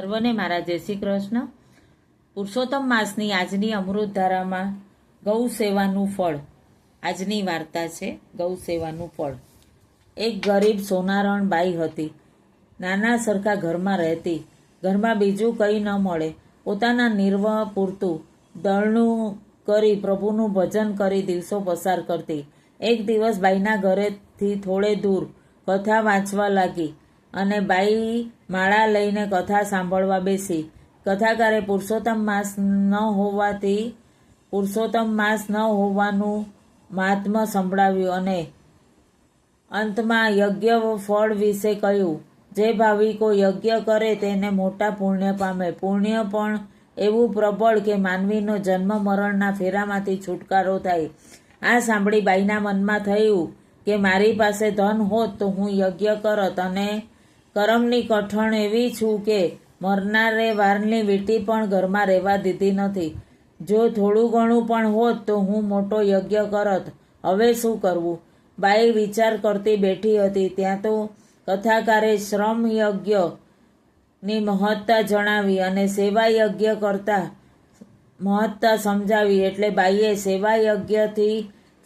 સર્વને મારા જય શ્રી કૃષ્ણ. પુરુષોત્તમ માસની આજની અમૃતધારામાં ગૌ સેવાનું ફળ. આજની વાર્તા છે ગૌ સેવાનું ફળ. એક ગરીબ સોનારણ બાઈ હતી. નાના સરખા ઘરમાં રહેતી. ઘરમાં બીજું કંઈ ન મળે. પોતાના નિર્વાહ પૂરતું દળનું કરી પ્રભુનું ભજન કરી દિવસો પસાર કરતી. એક દિવસ બાઈના ઘરેથી થોડે દૂર કથા વાંચવા લાગી અને બાઈ માળા લઈને કથા સાંભળવા બેસી. કથાકારે પુરુષોત્તમ માસ ન હોવાનું મહાત્મ્ય સંભળાવ્યું અને અંતમાં યજ્ઞ ફળ વિશે કહ્યું. જે ભાવિકો યજ્ઞ કરે તેને મોટા પુણ્ય પામે. પુણ્ય પણ એવું પ્રબળ કે માનવીનો જન્મ મરણના ફેરામાંથી છુટકારો થાય. આ સાંભળી બાઈના મનમાં થયું કે મારી પાસે ધન હોત તો હું યજ્ઞ કરત, અને કરમની કઠણ એવી છું કે મરનારે વારની વીંટી પણ ઘરમાં રહેવા દીધી નથી. જો થોડું ઘણું પણ હોત તો હું મોટો યજ્ઞ કરત. હવે શું કરવું? બાઈ વિચાર કરતી બેઠી હતી ત્યાં તો કથાકારે શ્રમ યજ્ઞની મહત્તા જણાવી અને સેવા યજ્ઞ કરતા મહત્તા સમજાવી. એટલે બાઈએ સેવા યજ્ઞથી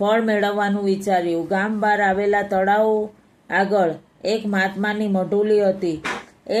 ફળ મેળવવાનું વિચાર્યું. ગામ બહાર આવેલા તળાવ આગળ એક મહાત્માની મઢુલી હતી. એ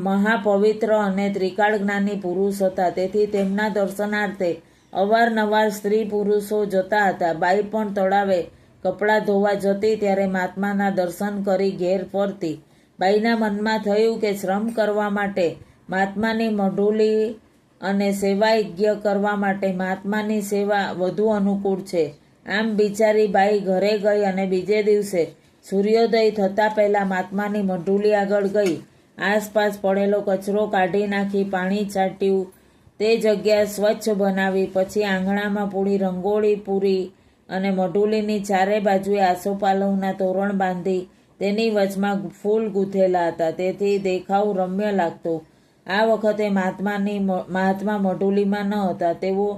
મહાપવિત્ર અને ત્રિકાળ જ્ઞાની પુરુષ હતા. તેથી તેમના દર્શનાર્થે અવારનવાર સ્ત્રી પુરુષો જતા હતા. બાઈ પણ તળાવે કપડાં ધોવા જતી ત્યારે મહાત્માના દર્શન કરી ઘેર ફરતી. બાઈના મનમાં થયું કે શ્રમ કરવા માટે મહાત્માની મઢુલી અને સેવા યજ્ઞ કરવા માટે મહાત્માની સેવા વધુ અનુકૂળ છે. આમ વિચારી બાઈ ઘરે ગઈ અને બીજે દિવસે સૂર્યોદય થતાં પહેલાં મહાત્માની મઢુલી આગળ ગઈ. આસપાસ પડેલો કચરો કાઢી નાખી પાણી છાંટ્યું. તે જગ્યા સ્વચ્છ બનાવી. પછી આંગણામાં પૂરી રંગોળી પૂરી અને મઢુલીની ચારે બાજુએ આસોપાલવના તોરણ બાંધી તેની વચમાં ફૂલ ગૂંથેલા હતા. તેથી દેખાવ રમ્ય લાગતો. આ વખતે મહાત્મા મઢુલીમાં ન હતા. તેઓ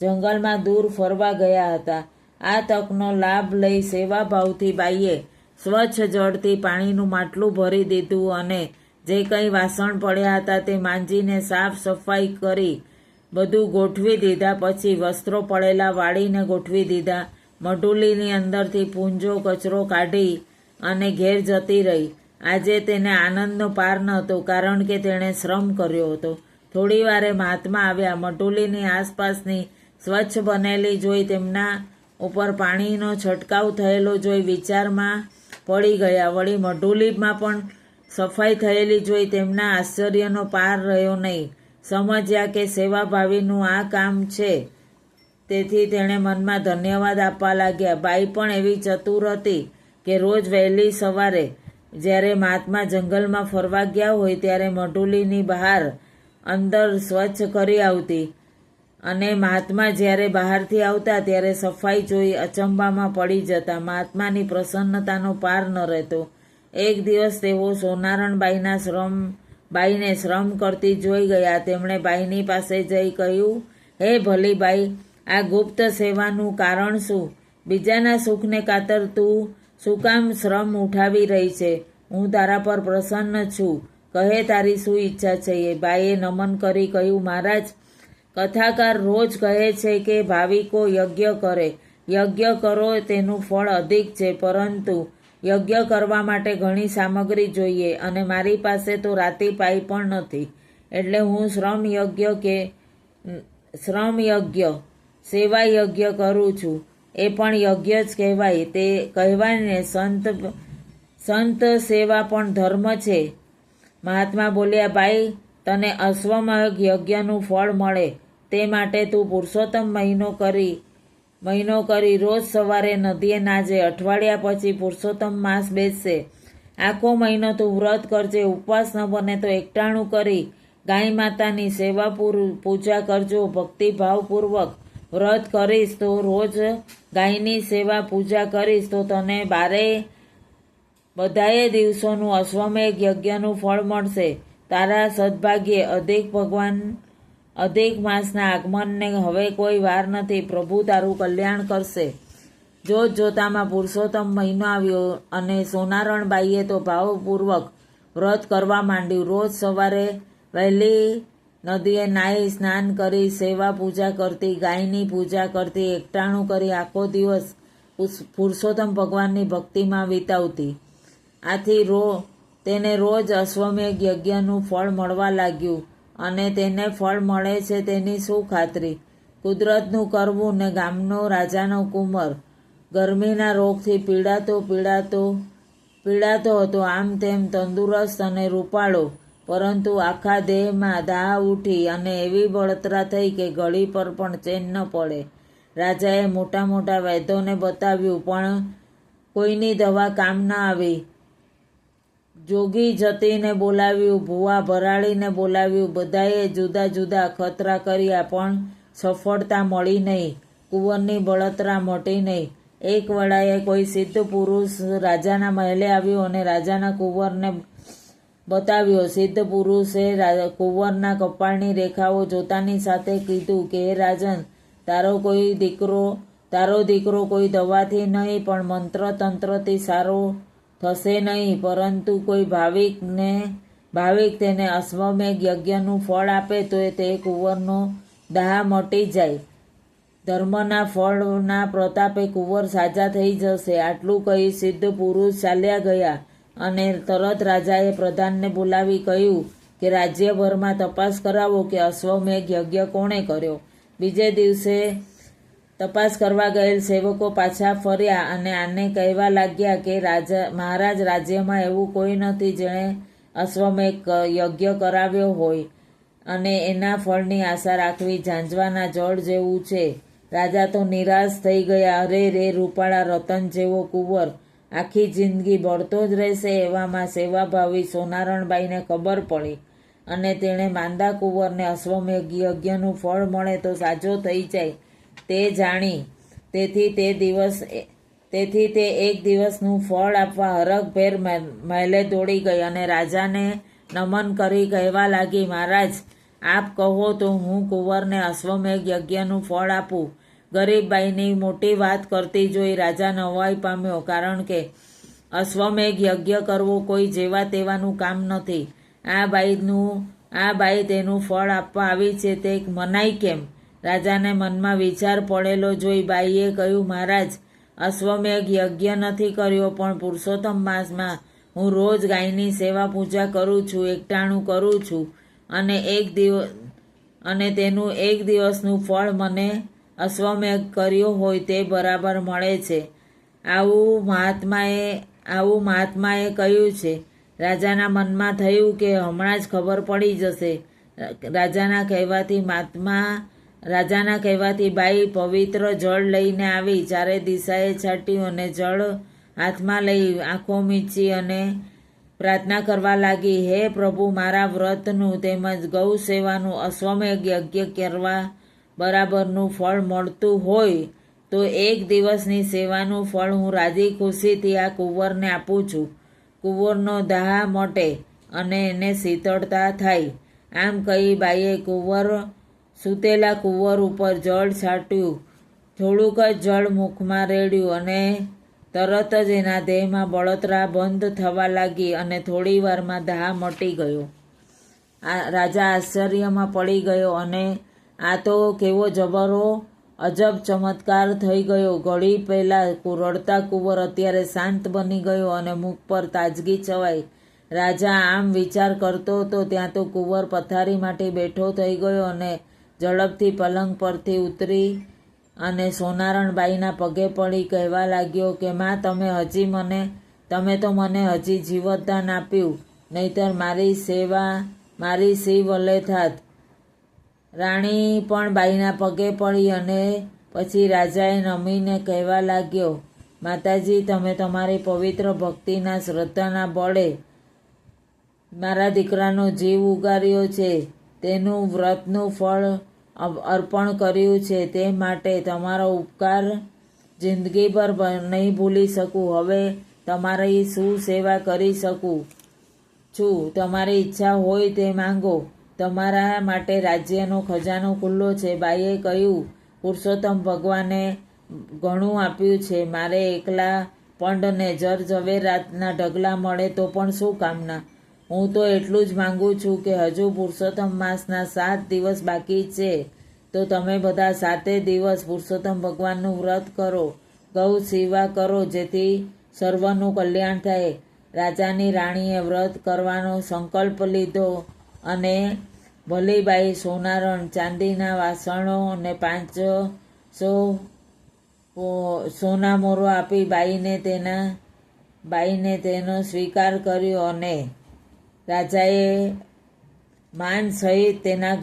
જંગલમાં દૂર ફરવા ગયા હતા. આ તકનો લાભ લઈ સેવાભાવથી બાઈએ સ્વચ્છ જળથી પાણીનું માટલું ભરી દીધું અને જે કંઈ વાસણ પડ્યા હતા તે માંજીને સાફ સફાઈ કરી બધું ગોઠવી દીધા. પછી વસ્ત્રો પડેલા વાળીને ગોઠવી દીધા. મઢુલીની અંદરથી પૂંજો કચરો કાઢી અને ઘેર જતી રહી. આજે તેને આનંદનો પાર ન હતો, કારણ કે તેણે શ્રમ કર્યો હતો. થોડી વારે મહાત્મા આવ્યા. મઢુલીની આસપાસની સ્વચ્છ બનેલી જોઈ તેમના ઉપર પાણીનો છંટકાવ થયેલો જોઈ વિચારમાં પડી ગયા. વળી મઢુલીમાં પણ સફાઈ થયેલી જોઈ તેમના આશ્ચર્યનો પાર રહ્યો નહીં. સમજ્યા કે સેવાભાવીનું આ કામ છે. તેથી તેણે મનમાં ધન્યવાદ આપવા લાગ્યા. બાઈ પણ એવી ચતુર હતી કે રોજ વહેલી સવારે જ્યારે મહાત્મા જંગલમાં ફરવા ગયા હોય ત્યારે મઢુલીની બહાર અંદર સ્વચ્છ કરી આવતી અને મહાત્મા જ્યારે બહારથી આવતા ત્યારે સફાઈ જોઈ અચંબામાં પડી જતા. મહાત્માની પ્રસન્નતાનો પાર ન રહેતો. એક દિવસ તેઓ સોનારણ બાઈને શ્રમ કરતી જોઈ ગયા. તેમણે બાઈની પાસે જઈ કહ્યું, હે ભલી બાઈ, આ ગુપ્ત સેવાનું કારણ શું? બીજાના સુખને ખાતર તું શું કામ શ્રમ ઉઠાવી રહી છે? હું તારા પર પ્રસન્ન છું. કહે તારી શું ઈચ્છા છે? એ બાઈએ નમન કરી કહ્યું, મહારાજ, કથાકાર રોજ કહે છે કે ભાવિકો યજ્ઞ કરે. યજ્ઞ કરો તેનું ફળ અધિક છે, પરંતુ યજ્ઞ કરવા માટે ઘણી સામગ્રી જોઈએ અને મારી પાસે તો રાતી પાઈ પણ નથી. એટલે હું શ્રમ યજ્ઞ સેવા યજ્ઞ કરું છું. એ પણ યજ્ઞ જ કહેવાય. તે કહેવાય ને, સંત સેવા પણ ધર્મ છે. મહાત્મા બોલ્યા, બાઈ, તને અશ્વમેઘ યજ્ઞનું ફળ મળે તે માટે તું પુરુષોત્તમ મહિનો કરી રોજ સવારે નદીએ નાજે. અઠવાડિયા પછી પુરુષોત્તમ માસ બેસશે. આખો મહિનો તું વ્રત કરજે. ઉપવાસ ન બને તો એકટાણું કરી ગાય માતાની સેવા પૂજા કરજો. ભક્તિભાવપૂર્વક વ્રત કરીશ તો રોજ ગાયની સેવા પૂજા કરીશ તો તને બધાએ દિવસોનું અશ્વમેઘ યજ્ઞનું ફળ મળશે. તારા સદભાગ્યે અધિક માસના આગમનને હવે કોઈ વાર નથી. પ્રભુ તારું કલ્યાણ કરશે. જોત જોતામાં પુરુષોત્તમ મહિનો આવ્યો અને સોનારણ બાઈએ તો ભાવપૂર્વક વ્રત કરવા માંડ્યું. રોજ સવારે વહેલી નદીએ નાહી સ્નાન કરી સેવા પૂજા કરતી, ગાયની પૂજા કરતી, એકટાણું કરી આખો દિવસ પુરુષોત્તમ ભગવાનની ભક્તિમાં વિતાવતી. આથી તેને રોજ અશ્વમેઘ યજ્ઞનું ફળ મળવા લાગ્યું. અને તેને ફળ મળે છે તેની શું ખાતરી? કુદરતનું કરવું ને ગામનો રાજાનો કુંવર ગરમીના રોગથી પીડાતો હતો. આમ તેમ તંદુરસ્ત અને રૂપાળો, પરંતુ આખા દેહમાં દાહ ઉઠી અને એવી બળતરા થઈ કે ઘડી પર પણ ચેન ન પડે. રાજાએ મોટા મોટા વૈદ્યોને બતાવ્યું, પણ કોઈની દવા કામ ન આવી. જોગી જતીને બોલાવ્યું, ભૂવા ભરાડીને બોલાવ્યું, બધાએ જુદા જુદા ખતરા કર્યા, પણ સફળતા મળી નહીં. કુંવરની બળતરા મટી નહીં. એક વડાએ કોઈ સિદ્ધ પુરુષ રાજાના મહેલે આવ્યો અને રાજાના કુંવરને બતાવ્યો. સિદ્ધ પુરુષે કુંવરના કપાળની રેખાઓ જોતાની સાથે કીધું કે હે રાજન, તારો દીકરો કોઈ દવાથી નહીં પણ મંત્ર તંત્રથી સારો થશે નહીં, પરંતુ કોઈ ભાવિક તેને અશ્વમેઘ યજ્ઞનું ફળ આપે તો તે કુંવરનો દાહ મટી જાય. ધર્મના ફળના પ્રતાપે કુંવર સાજા થઈ જશે. આટલું કહી સિદ્ધ પુરુષ ચાલ્યા ગયા. અને તરત રાજાએ પ્રધાનને બોલાવી કહ્યું કે રાજ્યભરમાં તપાસ કરાવો કે અશ્વમેઘ યજ્ઞ કોણે કર્યો. બીજે દિવસે તપાસ કરવા ગયેલ સેવકો પાછા ફર્યા અને આને કહેવા લાગ્યા કે મહારાજ, રાજ્યમાં એવું કોઈ નથી જેણે અશ્વમેઘ યજ્ઞ કરાવ્યો હોય, અને એના ફળની આશા રાખવી ઝાંઝવાના જળ જેવું છે. રાજા તો નિરાશ થઈ ગયા. અરે રે, રૂપાળા રતન જેવો કુંવર આખી જિંદગી બળતો જ રહેશે. એવામાં સેવાભાવી સોનારણબાઈને ખબર પડી અને તેણે માંદા કુંવરને અશ્વમેઘ યજ્ઞનું ફળ મળે તો સાજો થઈ જાય તે જાણી. તેથી તે એક દિવસનું ફળ આપવા હરખભેર મહેલે દોડી ગઈ અને રાજાને નમન કરી કહેવા લાગી, મહારાજ, આપ કહો તો હું કુંવરને અશ્વમેઘ યજ્ઞનું ફળ આપું. ગરીબ બાઈની મોટી વાત કરતી જોઈ રાજા નવાઈ પામ્યો, કારણ કે અશ્વમેઘ યજ્ઞ કરવો કોઈ જેવા તેવાનું કામ નથી. આ બાઈ તેનું ફળ આપવા આવી છે તે મનાય કેમ? રાજાને મનમાં વિચાર પડેલો જોઈ બાઈએ કહ્યું, મહારાજ, અશ્વમેઘ યજ્ઞ નથી કર્યો, પણ પુરુષોત્તમ માસમાં હું રોજ ગાયની સેવા પૂજા કરું છું, એકટાણું કરું છું, અને તેનું એક દિવસનું ફળ મને અશ્વમેઘ કર્યો હોય તે બરાબર મળે છે. આવું મહાત્માએ કહ્યું છે. રાજાના મનમાં થયું કે હમણાં જ ખબર પડી જશે. રાજાના કહેવાથી બાઈ પવિત્ર જળ લઈને આવી, ચારે દિશાએ છાંટ્યું અને જળ હાથમાં લઈ આંખો મીચી અને પ્રાર્થના કરવા લાગી, હે પ્રભુ, મારા વ્રતનું તેમજ ગૌ સેવાનું અશ્વમેઘ યજ્ઞ કરવા બરાબરનું ફળ મળતું હોય તો એક દિવસની સેવાનું ફળ હું રાજી ખુશીથી આ કુંવરને આપું છું. કુંવરનો દાહ મટે અને એને શીતળતા થાય. આમ કહી બાઈએ સૂતેલા કુંવર ઉપર જળ છાંટ્યું. થોડુંક જ જળ મુખમાં રેડ્યું અને તરત જ એના દેહમાં બળતરા બંધ થવા લાગી અને થોડી વારમાં દાહ મટી ગયો. રાજા આશ્ચર્યમાં પડી ગયો અને આ તો કેવો જબરો અજબ ચમત્કાર થઈ ગયો. ઘડી પહેલાં રડતા કુંવર અત્યારે શાંત બની ગયો અને મુખ પર તાજગી છવાઈ. રાજા આમ વિચાર કરતો હતો ત્યાં તો કુંવર પથારીમાંથી બેઠો થઈ ગયો અને ઝડપથી પલંગ પરથી ઉતરી અને સોનારણબાઈના પગે પડી કહેવા લાગ્યો કે માં, તમે તો મને હજી જીવતદાન આપ્યું, નહીતર મારી સી વલે થાત. રાણી પણ બાઈના પગે પડી અને પછી રાજાએ નમીને કહેવા લાગ્યો, માતાજી, તમે તમારી પવિત્ર ભક્તિના શ્રદ્ધાના બળે મારા દીકરાનો જીવ ઉગાર્યો છે, તેનું વ્રતનું ફળ અર્પણ કર્યું છે, તે માટે તમારો ઉપકાર જિંદગીભર નહીં ભૂલી શકું. હવે તમારી શું સેવા કરી શકું છું? તમારી ઈચ્છા હોય તે માંગો. તમારા માટે રાજ્યનો ખજાનો ખુલ્લો છે. બાઈએ કહ્યું, પુરુષોત્તમ ભગવાને ઘણું આપ્યું છે. મારે એકલા પંડને જર ઝવેરાતના ઢગલા મળે તો પણ શું કામના? હું તો એટલું જ માંગુ છું કે હજુ પુરુષોત્તમ માસના 7 દિવસ બાકી છે, તો તમે બધા 7 દિવસ પુરુષોત્તમ ભગવાનનું વ્રત કરો, ગૌ સેવા કરો, જેથી સર્વનું કલ્યાણ થાય. રાજાની રાણીએ વ્રત કરવાનો સંકલ્પ લીધો અને ભલીબાઈ સોનારણ ચાંદીના વાસણો અને 500 સોના મોરો આપી બાઈને તેનો સ્વીકાર કર્યો અને રાજાએ માન સહિત તેના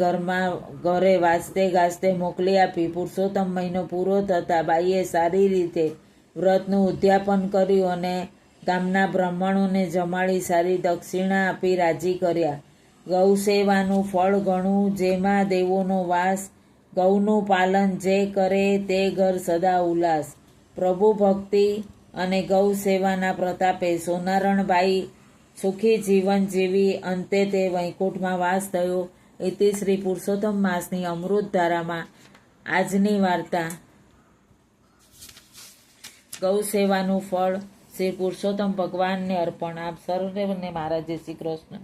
ઘરે વાજતે ગાજતે મોકલી આપી. પુરુષોત્તમ મહિનો પૂરો થતાં બાઈએ સારી રીતે વ્રતનું ઉદ્યાપન કર્યું અને ગામના બ્રાહ્મણોને જમાડી સારી દક્ષિણા આપી રાજી કર્યા. ગૌ સેવાનું ફળ ઘણું, જેમાં દેવોનો વાસ. ગૌનું પાલન જે કરે તે ઘર સદા ઉલ્લાસ. પ્રભુ ભક્તિ અને ગૌ સેવાના પ્રતાપે સોનારણબાઈ સુખી જીવન જીવી અંતે તે વૈકુંઠમાં વાસ થયો. ઇતિ શ્રી પુરુષોત્તમ માસની અમૃત ધારામાં આજની વાર્તા. ગૌ સેવાનું ફળ શ્રી પુરુષોત્તમ ભગવાનને અર્પણ. આપ સર્વને મારા જય શ્રી કૃષ્ણ.